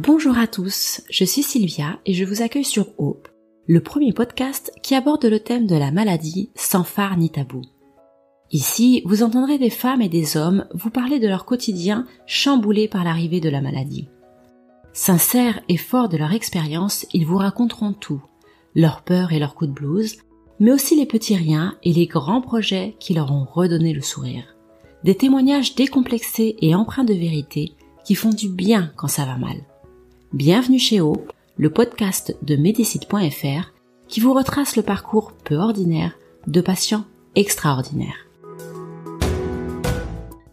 Bonjour à tous, je suis Sylvia et je vous accueille sur Hope, le premier podcast qui aborde le thème de la maladie sans phare ni tabou. Ici, vous entendrez des femmes et des hommes vous parler de leur quotidien chamboulé par l'arrivée de la maladie. Sincères et forts de leur expérience, ils vous raconteront tout, leurs peurs et leurs coups de blues, mais aussi les petits riens et les grands projets qui leur ont redonné le sourire. Des témoignages décomplexés et empreints de vérité qui font du bien quand ça va mal. Bienvenue chez Hope, le podcast de Medicite.fr qui vous retrace le parcours peu ordinaire de patients extraordinaires.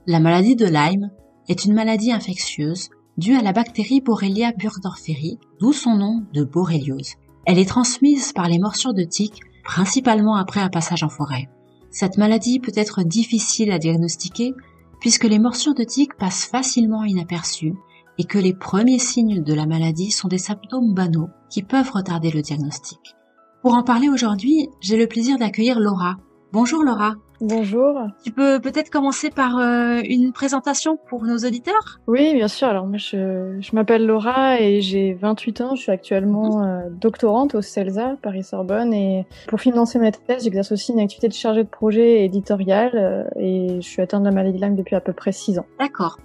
La maladie de Lyme est une maladie infectieuse due à la bactérie Borrelia burgdorferi, d'où son nom de borréliose. Elle est transmise par les morsures de tiques, principalement après un passage en forêt. Cette maladie peut être difficile à diagnostiquer puisque les morsures de tiques passent facilement inaperçues et que les premiers signes de la maladie sont des symptômes banaux qui peuvent retarder le diagnostic. Pour en parler aujourd'hui, j'ai le plaisir d'accueillir Laura. Bonjour Laura. Bonjour. Tu peux peut-être commencer par une présentation pour nos auditeurs ? Oui, bien sûr. Alors moi, je m'appelle Laura et j'ai 28 ans. Je suis actuellement doctorante au CELSA, Paris-Sorbonne. Et pour financer ma thèse, j'exerce aussi une activité de chargée de projet éditorial et je suis atteinte de la maladie de Lyme depuis à peu près 6 ans. D'accord.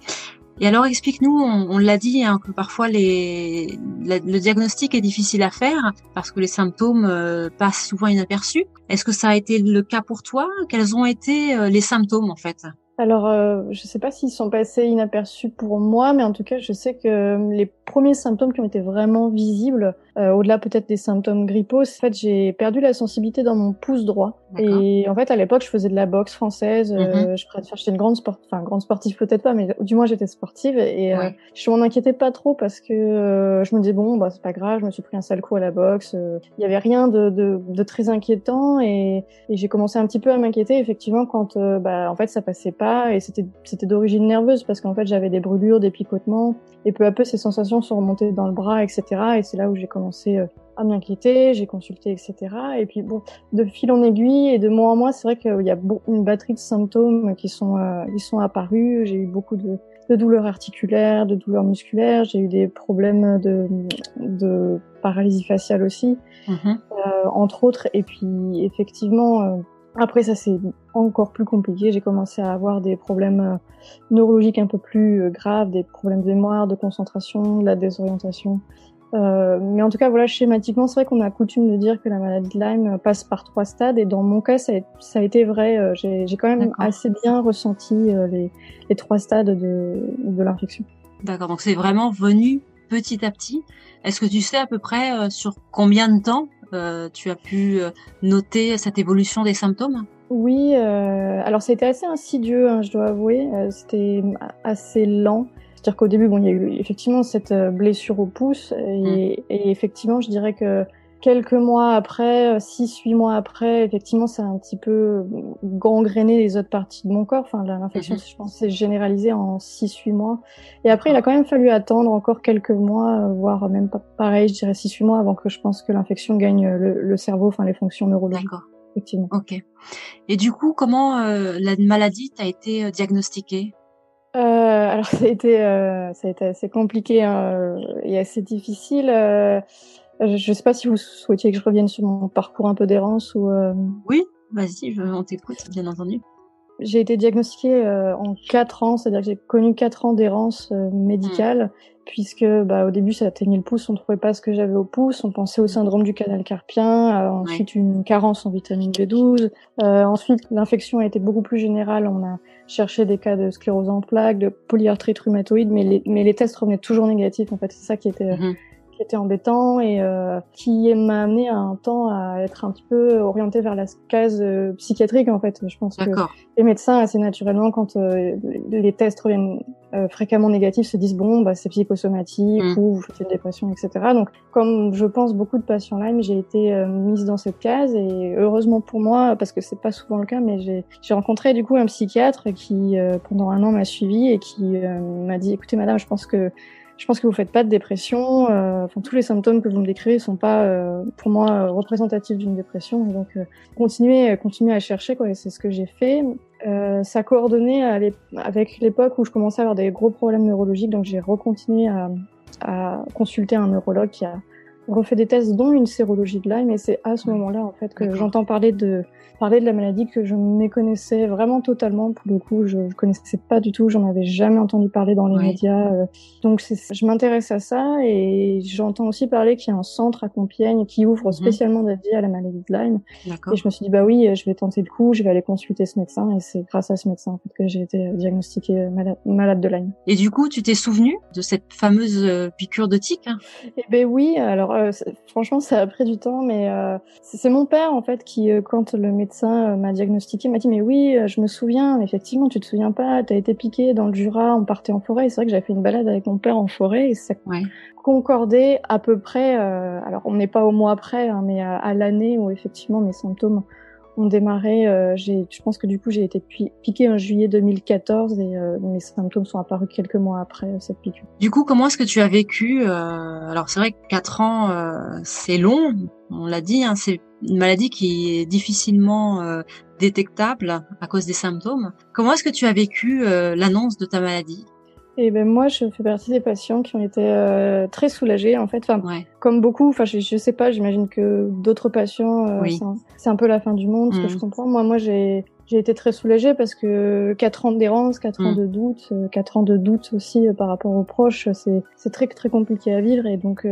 Et alors explique-nous, on l'a dit, que parfois le diagnostic est difficile à faire parce que les symptômes passent souvent inaperçus. Est-ce que ça a été le cas pour toi ? Quels ont été les symptômes en fait ? Alors, je sais pas s'ils sont passés inaperçus pour moi, mais en tout cas, je sais que les premiers symptômes qui ont été vraiment visibles, au-delà peut-être des symptômes grippaux, en fait, j'ai perdu la sensibilité dans mon pouce droit. D'accord. Et en fait, à l'époque, je faisais de la boxe française. J'étais une grande sportive peut-être pas, mais du moins j'étais sportive. Et je m'en inquiétais pas trop parce que je me disais bon, bah c'est pas grave, je me suis pris un sale coup à la boxe. Il y avait rien de très inquiétant et j'ai commencé un petit peu à m'inquiéter effectivement quand en fait ça passait pas et c'était d'origine nerveuse parce qu'en fait j'avais des brûlures, des picotements et peu à peu ces sensations sont remontées dans le bras, etc. Et c'est là où j'ai commencé à m'inquiéter, j'ai consulté, etc. Et puis bon, de fil en aiguille et de mois en mois, c'est vrai qu'il y a une batterie de symptômes qui sont apparus. J'ai eu beaucoup de douleurs articulaires, de douleurs musculaires. J'ai eu des problèmes de paralysie faciale aussi, entre autres. Et puis effectivement, après ça c'est encore plus compliqué. J'ai commencé à avoir des problèmes neurologiques un peu plus graves, des problèmes de mémoire, de concentration, de la désorientation. Mais en tout cas, voilà, schématiquement, c'est vrai qu'on a coutume de dire que la maladie de Lyme passe par 3 stades, et dans mon cas, ça a été vrai. J'ai quand même assez bien ressenti les 3 stades de l'infection. D'accord, donc c'est vraiment venu petit à petit. Est-ce que tu sais à peu près sur combien de temps tu as pu noter cette évolution des symptômes ? Oui, alors ça a été assez insidieux, je dois avouer. C'était assez lent. C'est-à-dire qu'au début, il y a eu effectivement cette blessure au pouce et effectivement, je dirais que quelques mois après, 6-8 mois après, effectivement, ça a un petit peu gangréné les autres parties de mon corps. Enfin, l'infection, je pense, s'est généralisée en 6-8 mois. Et après, il a quand même fallu attendre encore quelques mois, voire même pas pareil, je dirais 6-8 mois avant que je pense que l'infection gagne le cerveau, enfin, les fonctions neurologiques. D'accord. Effectivement. Ok. Et du coup, comment la maladie t'a été diagnostiquée ? Alors ça a été assez compliqué et assez difficile. Je sais pas si vous souhaitiez que je revienne sur mon parcours un peu d'errance ou. Oui, vas-y, on t'écoute, bien entendu. J'ai été diagnostiquée en 4 ans, c'est-à-dire que j'ai connu 4 ans d'errance médicale, puisque au début ça atteignait le pouce, on trouvait pas ce que j'avais au pouce, on pensait au syndrome du canal carpien, ensuite une carence en vitamine B12, ensuite l'infection a été beaucoup plus générale, on a cherché des cas de sclérose en plaques, de polyarthrite rhumatoïde, mais les tests revenaient toujours négatifs, en fait, c'est ça qui était embêtant et qui m'a amené à un temps à être un petit peu orientée vers la case psychiatrique, en fait. Je pense que les médecins, assez naturellement, quand les tests reviennent fréquemment négatifs, se disent c'est psychosomatique ou vous faites une dépression, etc. Donc, comme je pense beaucoup de patients Lyme, j'ai été mise dans cette case et heureusement pour moi, parce que c'est pas souvent le cas, mais j'ai rencontré du coup un psychiatre qui pendant 1 an m'a suivie et qui m'a dit écoutez madame, je pense que vous faites pas de dépression. Tous les symptômes que vous me décrivez sont pas, pour moi, représentatifs d'une dépression. Et donc, continuez à chercher, quoi. Et c'est ce que j'ai fait. Ça coordonnait avec l'époque où je commençais à avoir des gros problèmes neurologiques. Donc, j'ai recontinué à consulter un neurologue qui a refait des tests, dont une sérologie de Lyme, et c'est à ce moment-là en fait que j'entends parler de la maladie que je méconnaissais vraiment totalement. Pour le coup, je connaissais pas du tout, j'en avais jamais entendu parler dans les médias. Donc je m'intéresse à ça, et j'entends aussi parler qu'il y a un centre à Compiègne qui ouvre spécialement dédié à la maladie de Lyme. Et je me suis dit bah oui, je vais tenter le coup, je vais aller consulter ce médecin, et c'est grâce à ce médecin en fait que j'ai été diagnostiquée malade de Lyme. Et du coup, tu t'es souvenu de cette fameuse piqûre de tique? Eh ben oui, alors franchement ça a pris du temps, mais c'est mon père en fait qui quand le médecin m'a diagnostiqué, m'a dit mais oui, je me souviens, effectivement tu te souviens pas, t'as été piqué dans le Jura, on partait en forêt, et c'est vrai que j'avais fait une balade avec mon père en forêt, et ça concordait à peu près, alors on n'est pas au mois près, hein, mais à l'année où effectivement mes symptômes ont démarré. Je pense que du coup j'ai été piquée en juillet 2014, et mes symptômes sont apparus quelques mois après cette piqûre. Du coup, comment est-ce que tu as vécu alors c'est vrai que 4 ans, c'est long, on l'a dit, hein, c'est une maladie qui est difficilement détectable à cause des symptômes. Comment est-ce que tu as vécu l'annonce de ta maladie? Et ben moi, je fais partie des patients qui ont été très soulagés en fait. Enfin, comme beaucoup. Enfin, je sais pas. J'imagine que d'autres patients, c'est un peu la fin du monde, ce que je comprends. Moi, j'ai été très soulagée parce que 4 ans d'errance, 4 ans de doute, 4 ans de doute aussi par rapport aux proches, c'est très très compliqué à vivre, et donc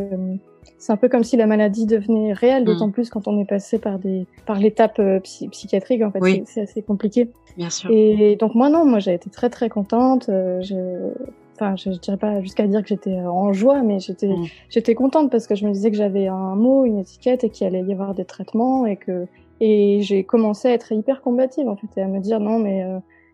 c'est un peu comme si la maladie devenait réelle, d'autant plus quand on est passé par l'étape psychiatrique. En fait, c'est assez compliqué. Bien sûr. Et donc moi j'ai été très très contente. Je dirais pas jusqu'à dire que j'étais en joie, mais j'étais contente parce que je me disais que j'avais un mot, une étiquette, et qu'il allait y avoir des traitements, et j'ai commencé à être hyper combative en fait, et à me dire non mais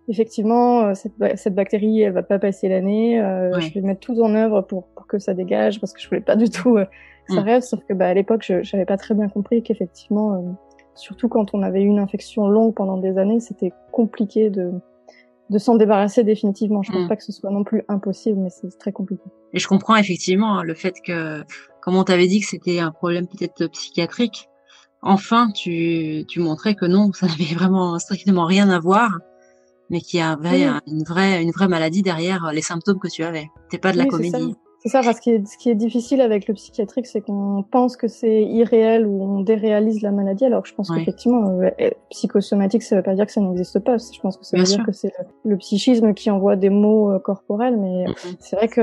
effectivement cette bactérie elle va pas passer l'année, je vais mettre tout en œuvre pour que ça dégage, parce que je voulais pas du tout que ça reste, sauf que à l'époque j'avais pas très bien compris qu'effectivement surtout quand on avait eu une infection longue pendant des années, c'était compliqué de s'en débarrasser définitivement. Je pense pas que ce soit non plus impossible, mais c'est très compliqué. Et je comprends effectivement le fait que, comme on t'avait dit que c'était un problème peut-être psychiatrique, enfin tu montrais que non, ça n'avait vraiment strictement rien à voir, mais qu'il y avait une vraie maladie derrière les symptômes que tu avais. C'était pas de la comédie. C'est ça, parce que ce qui est difficile avec le psychiatrique, c'est qu'on pense que c'est irréel, ou on déréalise la maladie, alors que je pense qu'effectivement, psychosomatique, ça veut pas dire que ça n'existe pas. Je pense que ça veut dire que c'est le psychisme qui envoie des mots corporels, mais c'est vrai que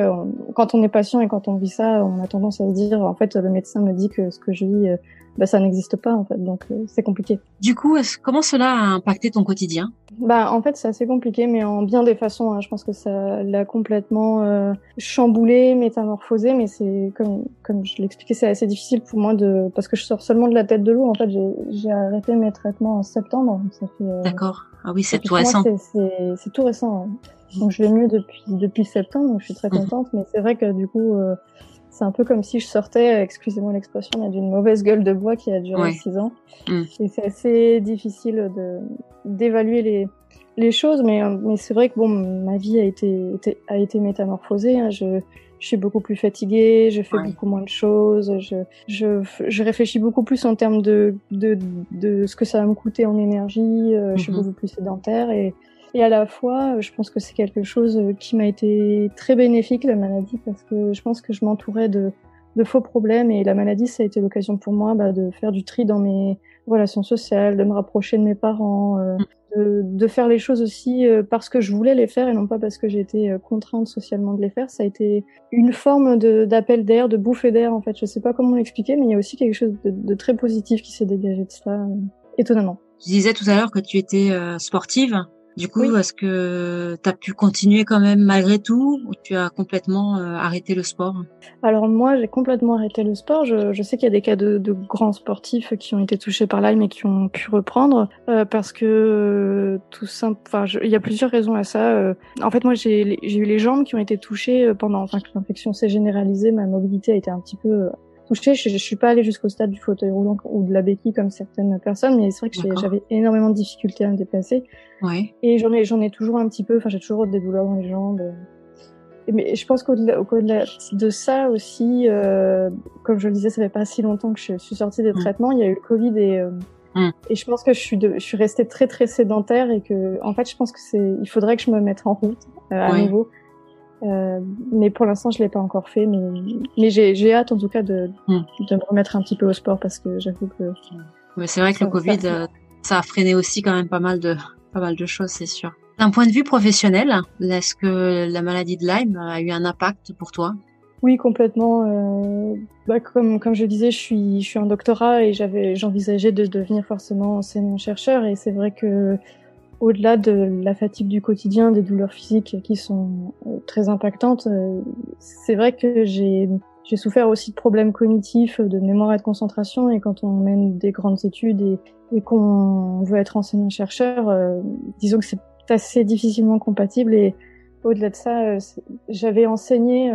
quand on est patient et quand on vit ça, on a tendance à se dire, en fait, le médecin me dit que ce que je vis, ça n'existe pas, en fait, donc c'est compliqué. Du coup, comment cela a impacté ton quotidien? En fait, c'est assez compliqué, mais en bien des façons, hein. Je pense que ça l'a complètement chamboulé, métamorphosé, mais c'est comme je l'expliquais, c'est assez difficile pour moi parce que je sors seulement de la tête de l'eau. En fait, j'ai arrêté mes traitements en septembre, donc ça fait. D'accord. Ah oui, c'est tout récent. C'est tout récent. Ouais. Donc je vais mieux depuis septembre, donc je suis très contente. Mais c'est vrai que du coup, c'est un peu comme si je sortais, excusez-moi l'expression, mais d'une mauvaise gueule de bois qui a duré 6 ans. Et c'est assez difficile d'évaluer les choses, mais c'est vrai que ma vie a été métamorphosée, hein. Je suis beaucoup plus fatiguée, je fais beaucoup moins de choses, je réfléchis beaucoup plus en termes de ce que ça va me coûter en énergie, je suis beaucoup plus sédentaire, et à la fois, je pense que c'est quelque chose qui m'a été très bénéfique, la maladie, parce que je pense que je m'entourais de faux problèmes, et la maladie, ça a été l'occasion pour moi de faire du tri dans mes relations sociales, de me rapprocher de mes parents, de faire les choses aussi parce que je voulais les faire et non pas parce que j'ai été contrainte socialement de les faire. Ça a été une forme d'appel d'air, de bouffée d'air, en fait. Je sais pas comment l'expliquer, mais il y a aussi quelque chose de très positif qui s'est dégagé de cela, étonnamment. Tu disais tout à l'heure que tu étais sportive. Du coup, est-ce que tu as pu continuer quand même malgré tout, ou tu as complètement arrêté le sport? Alors moi, j'ai complètement arrêté le sport. Je sais qu'il y a des cas de grands sportifs qui ont été touchés par Lyme et qui ont pu reprendre parce que tout simple. Enfin, il y a plusieurs raisons à ça. En fait, moi, j'ai eu les jambes qui ont été touchées pendant que l'infection s'est généralisée. Ma mobilité a été un petit peu touchée. Je suis pas allée jusqu'au stade du fauteuil roulant ou de la béquille comme certaines personnes, mais c'est vrai que j'avais énormément de difficultés à me déplacer. Et j'en ai toujours un petit peu. Enfin, j'ai toujours des douleurs dans les jambes. Mais je pense qu'au-delà de ça aussi, comme je le disais, ça fait pas si longtemps que je suis sortie des traitements. Il y a eu le Covid et je pense que je suis restée très très sédentaire, et que en fait, je pense que il faudrait que je me mette en route à nouveau. Mais pour l'instant, je l'ai pas encore fait. Mais j'ai hâte en tout cas de me remettre un petit peu au sport parce que j'avoue que. Mais c'est vrai que le Covid, ça a freiné aussi quand même pas mal de choses, c'est sûr. D'un point de vue professionnel, est-ce que la maladie de Lyme a eu un impact pour toi? Oui, complètement. Comme je disais, je suis en doctorat et j'envisageais de devenir forcément enseignant-chercheur. Et c'est vrai que au-delà de la fatigue du quotidien, des douleurs physiques qui sont très impactantes, c'est vrai que j'ai souffert aussi de problèmes cognitifs, de mémoire et de concentration. Et quand on mène des grandes études et qu'on veut être enseignant-chercheur, disons que c'est assez difficilement compatible. Et au-delà de ça, j'avais enseigné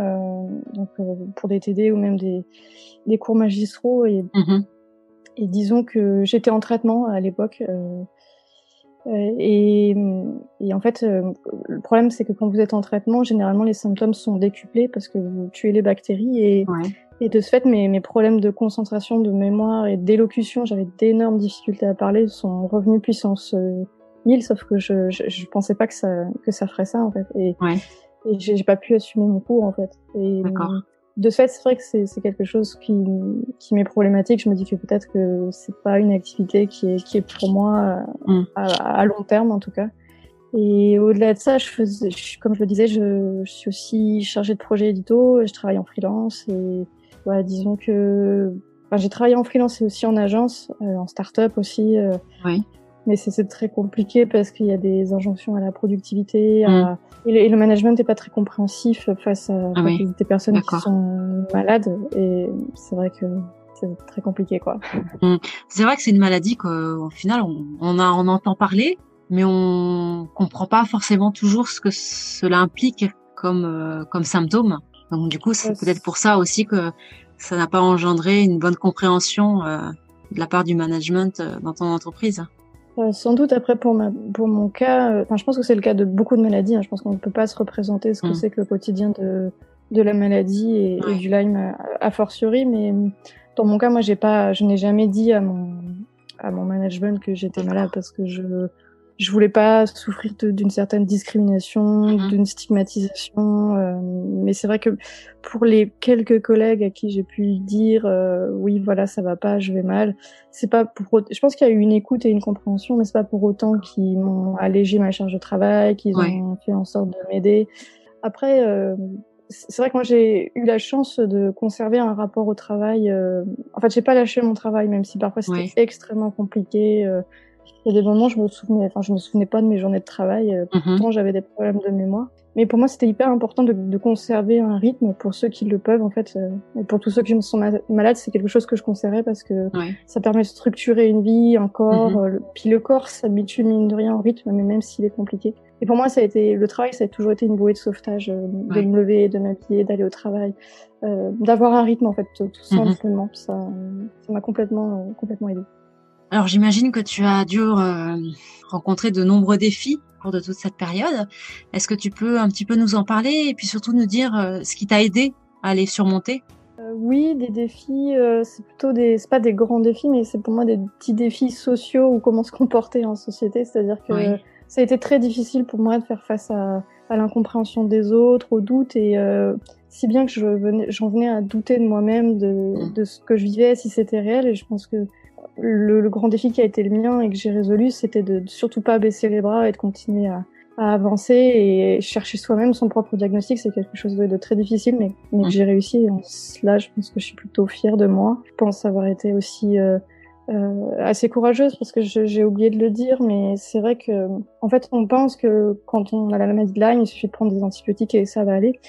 pour des TD ou même des cours magistraux et disons que j'étais en traitement à l'époque. Et en fait, le problème, c'est que quand vous êtes en traitement, généralement, les symptômes sont décuplés parce que vous tuez les bactéries. Et de ce fait, mes problèmes de concentration, de mémoire et d'élocution, j'avais d'énormes difficultés à parler, sont revenus puissance 1000, sauf que je pensais pas que ça ferait ça, en fait. Et j'ai pas pu assumer mon cours, en fait. Et de ce fait, c'est vrai que c'est quelque chose qui m'est problématique. Je me dis que peut-être que c'est pas une activité qui est pour moi à long terme, en tout cas. Et au-delà de ça, comme je le disais, je suis aussi chargée de projets édito, je travaille en freelance et voilà, disons que j'ai travaillé en freelance et aussi en agence, en start-up aussi. Mais c'est très compliqué parce qu'il y a des injonctions à la productivité, et le management n'est pas très compréhensif face à des personnes qui sont malades. Et c'est vrai que c'est très compliqué, quoi. C'est vrai que c'est une maladie qu'au final on entend parler, mais on comprend pas forcément toujours ce que cela implique comme symptôme. Donc du coup, c'est peut-être pour ça aussi que ça n'a pas engendré une bonne compréhension de la part du management dans ton entreprise. Sans doute. Après, pour mon cas, je pense que c'est le cas de beaucoup de maladies. Je pense qu'on ne peut pas se représenter ce que c'est que le quotidien de la maladie et du Lyme a fortiori. Mais dans mon cas, moi, je n'ai jamais dit à mon management que j'étais malade parce que je voulais pas souffrir d'une certaine discrimination, d'une stigmatisation. Mais c'est vrai que pour les quelques collègues à qui j'ai pu dire oui, voilà, ça va pas, je vais mal, c'est pas je pense qu'il y a eu une écoute et une compréhension, mais c'est pas pour autant qu'ils m'ont allégé ma charge de travail, qu'ils ont fait en sorte de m'aider. Après, c'est vrai que moi j'ai eu la chance de conserver un rapport au travail. En fait, j'ai pas lâché mon travail, même si parfois c'était extrêmement compliqué. Il y a des moments, je me souvenais pas de mes journées de travail, pourtant j'avais des problèmes de mémoire. Mais pour moi, c'était hyper important de conserver un rythme pour ceux qui le peuvent, en fait. Et pour tous ceux qui sont malades, c'est quelque chose que je conservais parce que ça permet de structurer une vie, un corps. Puis le corps s'habitue, mine de rien, au rythme, mais même s'il est compliqué. Et pour moi, le travail, ça a toujours été une bouée de sauvetage, de me lever, de m'habiller, d'aller au travail, d'avoir un rythme, en fait, tout simplement. Ça m'a complètement aidé. Alors j'imagine que tu as dû rencontrer de nombreux défis au cours de toute cette période. Est-ce que tu peux un petit peu nous en parler et puis surtout nous dire ce qui t'a aidé à les surmonter? Oui, des défis, c'est pas des grands défis, mais c'est pour moi des petits défis sociaux ou comment se comporter en société. C'est-à-dire que ça a été très difficile pour moi de faire face à l'incompréhension des autres, aux doutes, et si bien que j'en venais à douter de moi-même, de ce que je vivais, si c'était réel. Et je pense que le grand défi qui a été le mien et que j'ai résolu, c'était de surtout pas baisser les bras et de continuer à avancer et chercher soi-même son propre diagnostic. C'est quelque chose de très difficile, mais que j'ai réussi. Et en cela, je pense que je suis plutôt fière de moi. Je pense avoir été aussi assez courageuse, parce que j'ai oublié de le dire, mais c'est vrai que en fait, on pense que quand on a la maladie de Lyme, il suffit de prendre des antibiotiques et ça va aller.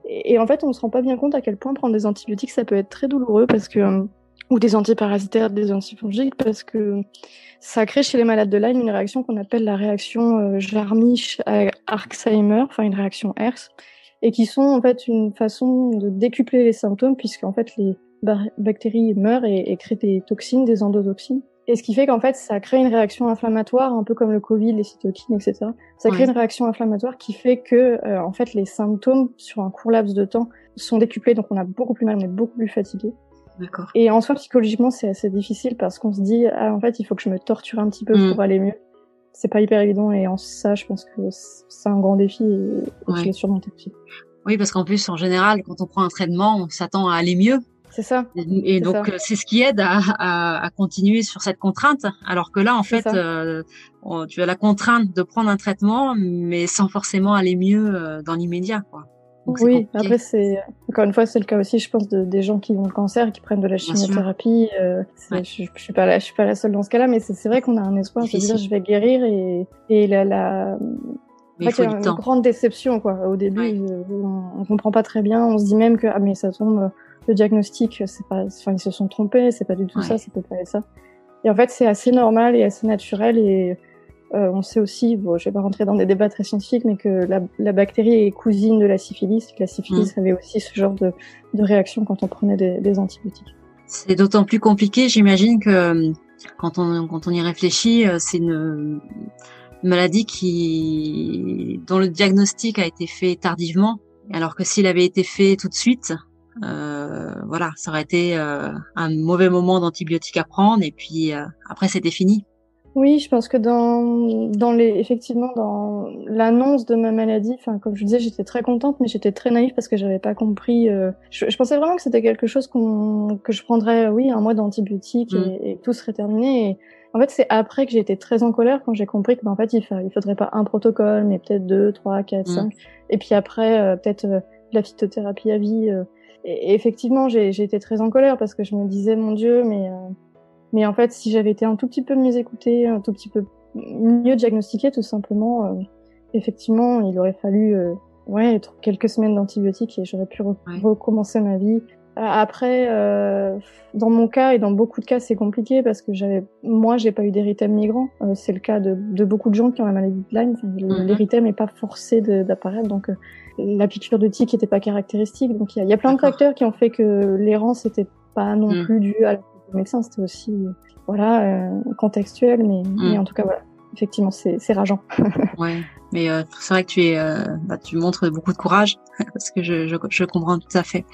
Et en fait, on se rend pas bien compte à quel point prendre des antibiotiques, ça peut être très douloureux, parce que ou des antiparasitaires, des antifongiques, parce que ça crée chez les malades de Lyme une réaction qu'on appelle la réaction Jarmisch-Alzheimer, enfin une réaction HERS, et qui sont en fait une façon de décupler les symptômes, puisque en fait les bactéries meurent et créent des toxines, des endotoxines. Et ce qui fait qu'en fait, ça crée une réaction inflammatoire, un peu comme le Covid, les cytokines, etc. Ça crée une réaction inflammatoire qui fait que, en fait, les symptômes, sur un court laps de temps, sont décuplés, donc on a beaucoup plus mal, on est beaucoup plus fatigué. D'accord. Et en soi, psychologiquement, c'est assez difficile parce qu'on se dit, en fait, il faut que je me torture un petit peu pour aller mieux. C'est pas hyper évident, et en ça, je pense que c'est un grand défi et je l'ai surmonté aussi. Oui, parce qu'en plus, en général, quand on prend un traitement, on s'attend à aller mieux. C'est ça. Et donc, c'est ce qui aide à continuer sur cette contrainte. Alors que là, en fait, tu as la contrainte de prendre un traitement, mais sans forcément aller mieux dans l'immédiat, quoi. Donc, oui, après, encore une fois, c'est le cas aussi, je pense, des gens qui ont le cancer et qui prennent de la chimiothérapie. Je suis pas la seule dans ce cas-là, mais c'est vrai qu'on a un espoir de se dire, je vais guérir et il y a une grande déception, quoi. Au début, on comprend pas très bien. On se dit même que, mais ça tombe, le diagnostic, ils se sont trompés, c'est pas du tout ça, ça peut pas être ça. Et en fait, c'est assez normal et assez naturel et, on sait aussi, je vais pas rentrer dans des débats très scientifiques, mais que la bactérie est cousine de la syphilis, que la syphilis avait aussi ce genre de réaction quand on prenait des antibiotiques. C'est d'autant plus compliqué, j'imagine, que quand on y réfléchit, c'est une maladie dont le diagnostic a été fait tardivement, alors que s'il avait été fait tout de suite, ça aurait été un mauvais moment d'antibiotiques à prendre et puis après c'était fini. Oui, je pense que effectivement, dans l'annonce de ma maladie, comme je disais, j'étais très contente, mais j'étais très naïve parce que j'avais pas compris, je pensais vraiment que c'était quelque chose que je prendrais, un mois d'antibiotiques et tout serait terminé. Et en fait, c'est après que j'ai été très en colère quand j'ai compris que, en fait, il faudrait pas un protocole, mais peut-être 2, 3, 4, 5. Et puis après, peut-être, la phytothérapie à vie, et effectivement, j'ai été très en colère parce que je me disais, mon Dieu, mais en fait, si j'avais été un tout petit peu mieux écoutée, un tout petit peu mieux diagnostiquée, tout simplement, effectivement, il aurait fallu quelques semaines d'antibiotiques et j'aurais pu recommencer ma vie. Après, dans mon cas et dans beaucoup de cas, c'est compliqué parce que j'ai pas eu d'érythème migrant. C'est le cas de beaucoup de gens qui ont la maladie de Lyme. L'érythème n'est pas forcé d'apparaître, donc la piqûre de tique n'était pas caractéristique. Donc il y a plein de facteurs qui ont fait que l'errance n'était pas non plus due à médecin, c'était aussi contextuel, mais en tout cas effectivement c'est rageant. Ouais, mais c'est vrai que tu montres beaucoup de courage parce que je comprends tout à fait.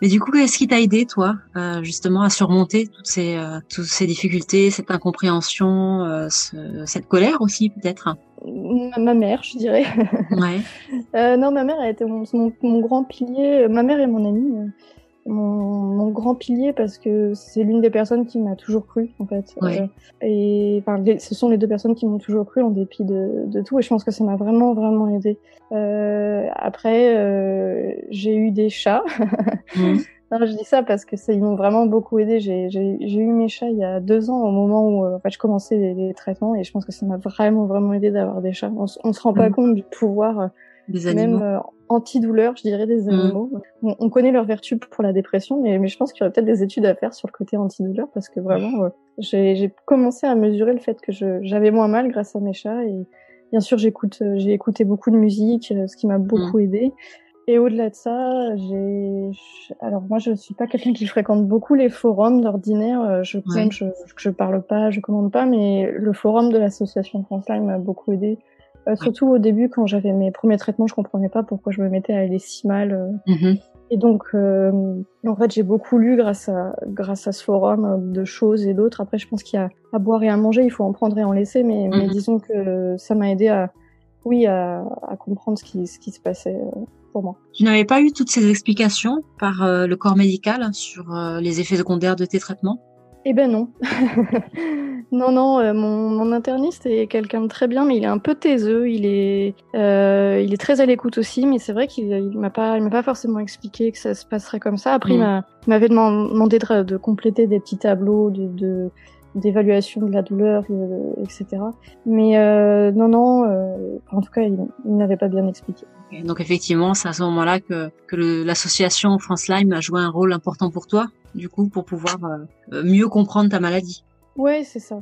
Mais du coup, qu'est-ce qui t'a aidé toi justement à surmonter toutes ces difficultés, cette incompréhension, cette colère aussi peut-être? Ma mère, je dirais. Ouais. Non, ma mère a été mon grand pilier, ma mère et mon amie. Mon grand pilier parce que c'est l'une des personnes qui m'a toujours cru en fait. Ce sont les deux personnes qui m'ont toujours cru en dépit de tout et je pense que ça m'a vraiment vraiment aidée. Après j'ai eu des chats. Non, je dis ça parce que ils m'ont vraiment beaucoup aidée. J'ai eu mes chats il y a 2 ans au moment où je commençais les traitements et je pense que ça m'a vraiment vraiment aidée d'avoir des chats. On se rend pas compte du pouvoir des animaux. Même antidouleur, je dirais, des animaux. On connaît leurs vertus pour la dépression, mais je pense qu'il y aurait peut-être des études à faire sur le côté antidouleur parce que vraiment, j'ai commencé à mesurer le fait que j'avais moins mal grâce à mes chats et bien sûr, j'ai écouté beaucoup de musique, ce qui m'a beaucoup aidée. Et au-delà de ça, alors moi, je suis pas quelqu'un qui fréquente beaucoup les forums d'ordinaire. Je parle pas, je commande pas, mais le forum de l'association France Lyme m'a beaucoup aidée. Surtout au début, quand j'avais mes premiers traitements, je comprenais pas pourquoi je me mettais à aller si mal. Et donc, en fait, j'ai beaucoup lu grâce à ce forum de choses et d'autres. Après, je pense qu'il y a à boire et à manger, il faut en prendre et en laisser, mais disons que ça m'a aidé à comprendre ce qui se passait pour moi. Tu n'avais pas eu toutes ces explications par le corps médical sur les effets secondaires de tes traitements? Eh ben non. Non, mon interniste est quelqu'un de très bien, mais il est un peu taiseux. Il est très à l'écoute aussi, mais c'est vrai qu'il m'a pas forcément expliqué que ça se passerait comme ça. Après, il m'avait demandé de compléter des petits tableaux d'évaluation de la douleur, etc. Mais non, en tout cas, il n'avait pas bien expliqué. Et donc effectivement, c'est à ce moment-là que l'association France Lyme a joué un rôle important pour toi, du coup, pour pouvoir mieux comprendre ta maladie. Ouais, c'est ça,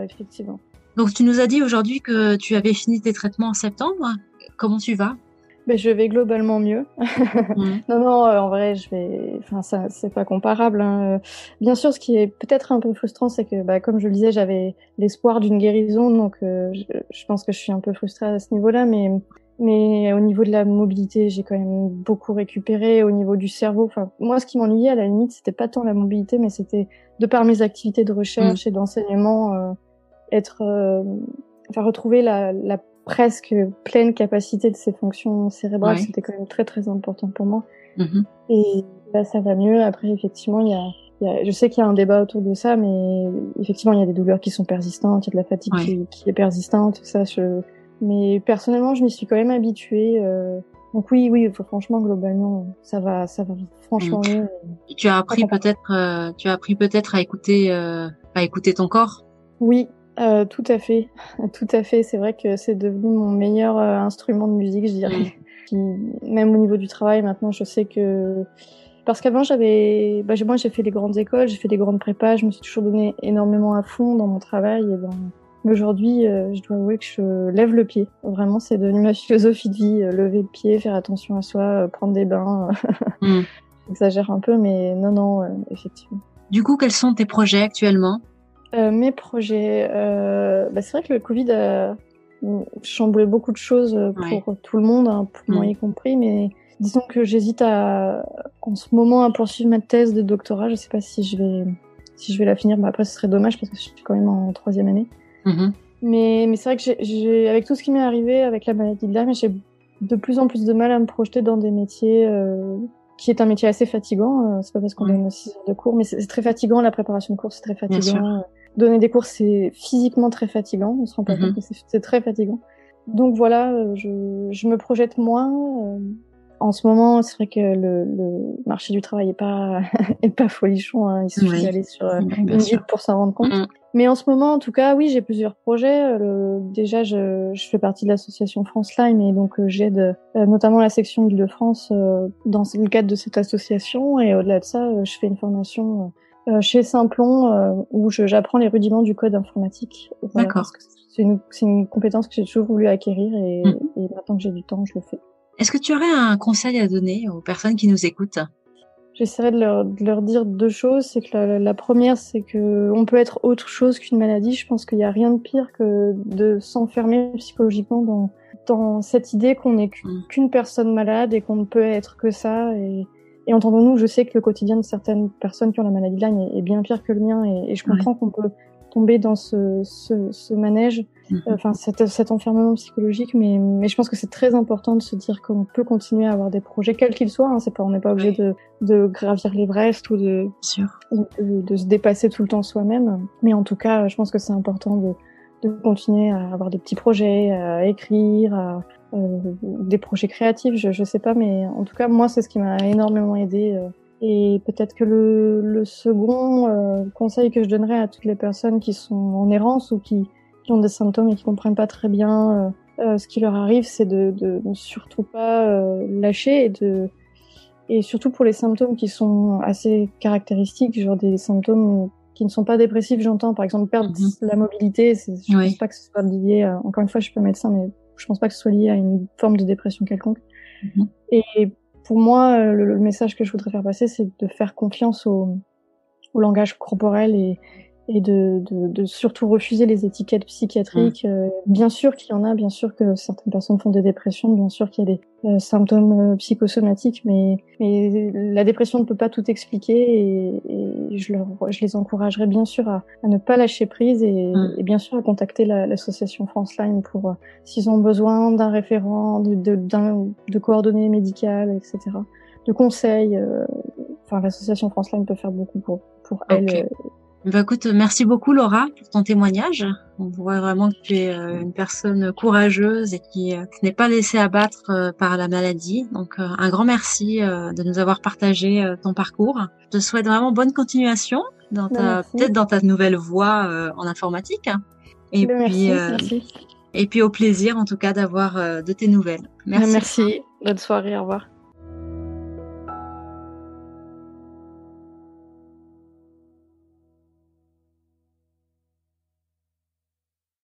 effectivement. Donc tu nous as dit aujourd'hui que tu avais fini tes traitements en septembre. Comment tu vas? Je vais globalement mieux. Non, en vrai, ça, c'est pas comparable, hein. Bien sûr, ce qui est peut-être un peu frustrant, c'est que, comme je le disais, j'avais l'espoir d'une guérison, donc je pense que je suis un peu frustrée à ce niveau-là, mais au niveau de la mobilité, j'ai quand même beaucoup récupéré. Au niveau du cerveau, enfin, moi, ce qui m'ennuyait à la limite, c'était pas tant la mobilité, mais c'était de par mes activités de recherche et d'enseignement, retrouver la presque pleine capacité de ses fonctions cérébrales, c'était quand même très très important pour moi. Et là, ça va mieux. Après, effectivement, je sais qu'il y a un débat autour de ça, mais effectivement, il y a des douleurs qui sont persistantes, il y a de la fatigue qui est persistante, ça. Mais personnellement, je m'y suis quand même habituée. Donc oui, franchement, globalement, ça va franchement mieux. Tu as appris peut-être à écouter ton corps. Oui, tout à fait, tout à fait. C'est vrai que c'est devenu mon meilleur instrument de musique, je dirais. Même au niveau du travail, maintenant, je sais que parce qu'avant moi j'ai fait les grandes écoles, j'ai fait des grandes prépas, je me suis toujours donné énormément à fond dans mon travail mais aujourd'hui, je dois avouer que je lève le pied. Vraiment, c'est devenu ma philosophie de vie, lever le pied, faire attention à soi, prendre des bains. J'exagère un peu, mais non, effectivement. Du coup, quels sont tes projets actuellement? Mes projets, c'est vrai que le Covid a chamboulé beaucoup de choses pour tout le monde, hein, pour moi y compris, mais disons que j'hésite en ce moment à poursuivre ma thèse de doctorat. Je sais pas si je vais la finir. Après, ce serait dommage parce que je suis quand même en 3e année. Mais c'est vrai que avec tout ce qui m'est arrivé avec la maladie de Lyme, j'ai de plus en plus de mal à me projeter dans des métiers qui est un métier assez fatigant. C'est pas parce qu'on donne 6 heures de cours, mais c'est très fatigant. La préparation de cours, c'est très fatigant. Donner des cours, c'est physiquement très fatigant. On se rend pas compte, mais c'est très fatigant. Donc voilà, je me projette moins. En ce moment, c'est vrai que le marché du travail est pas folichon, hein. Il suffit d'aller sur Indeed pour s'en rendre compte. Mais en ce moment, en tout cas, oui, j'ai plusieurs projets. Déjà, je fais partie de l'association France Lyme et donc j'aide notamment la section d'Île-de-France dans le cadre de cette association. Et au-delà de ça, je fais une formation chez Simplon où j'apprends les rudiments du code informatique. Voilà, D'accord. Parce que c'est une compétence que j'ai toujours voulu acquérir et maintenant que j'ai du temps, je le fais. Est-ce que tu aurais un conseil à donner aux personnes qui nous écoutent? J'essaierai de leur dire 2 choses. C'est que la première, c'est que on peut être autre chose qu'une maladie. Je pense qu'il y a rien de pire que de s'enfermer psychologiquement dans cette idée qu'on n'est qu'une personne malade et qu'on ne peut être que ça. Et entendons-nous, je sais que le quotidien de certaines personnes qui ont la maladie de Lyme est bien pire que le mien et je comprends qu'on peut tomber dans ce manège, cet enfermement psychologique, mais je pense que c'est très important de se dire qu'on peut continuer à avoir des projets, quels qu'ils soient, hein, on n'est pas obligé de gravir l'Everest ou de se dépasser tout le temps soi-même, mais en tout cas, je pense que c'est important de continuer à avoir des petits projets, à écrire, des projets créatifs, je sais pas, mais en tout cas, moi, c'est ce qui m'a énormément aidé. Et peut-être que le second conseil que je donnerais à toutes les personnes qui sont en errance ou qui ont des symptômes et qui comprennent pas très bien ce qui leur arrive, c'est de surtout pas lâcher et surtout pour les symptômes qui sont assez caractéristiques, genre des symptômes qui ne sont pas dépressifs, j'entends par exemple perdre la mobilité, je pense pas que ce soit lié encore une fois, je suis pas médecin, mais je pense pas que ce soit lié à une forme de dépression quelconque. Et pour moi, le message que je voudrais faire passer, c'est de faire confiance au langage corporel et de surtout refuser les étiquettes psychiatriques. Bien sûr qu'il y en a, bien sûr que certaines personnes font des dépressions, bien sûr qu'il y a des symptômes psychosomatiques, mais la dépression ne peut pas tout expliquer et je les encouragerais bien sûr à ne pas lâcher prise et bien sûr à contacter l'association France Lyme pour s'ils ont besoin d'un référent, de coordonnées médicales, etc., de conseils. L'association France Lyme peut faire beaucoup pour elle. Bah écoute, merci beaucoup Laura pour ton témoignage. On voit vraiment que tu es une personne courageuse et qui n'est pas laissée abattre par la maladie. Donc un grand merci de nous avoir partagé ton parcours. Je te souhaite vraiment bonne continuation peut-être dans ta nouvelle voie en informatique. Et puis au plaisir en tout cas d'avoir de tes nouvelles. Merci. Bonne soirée, au revoir.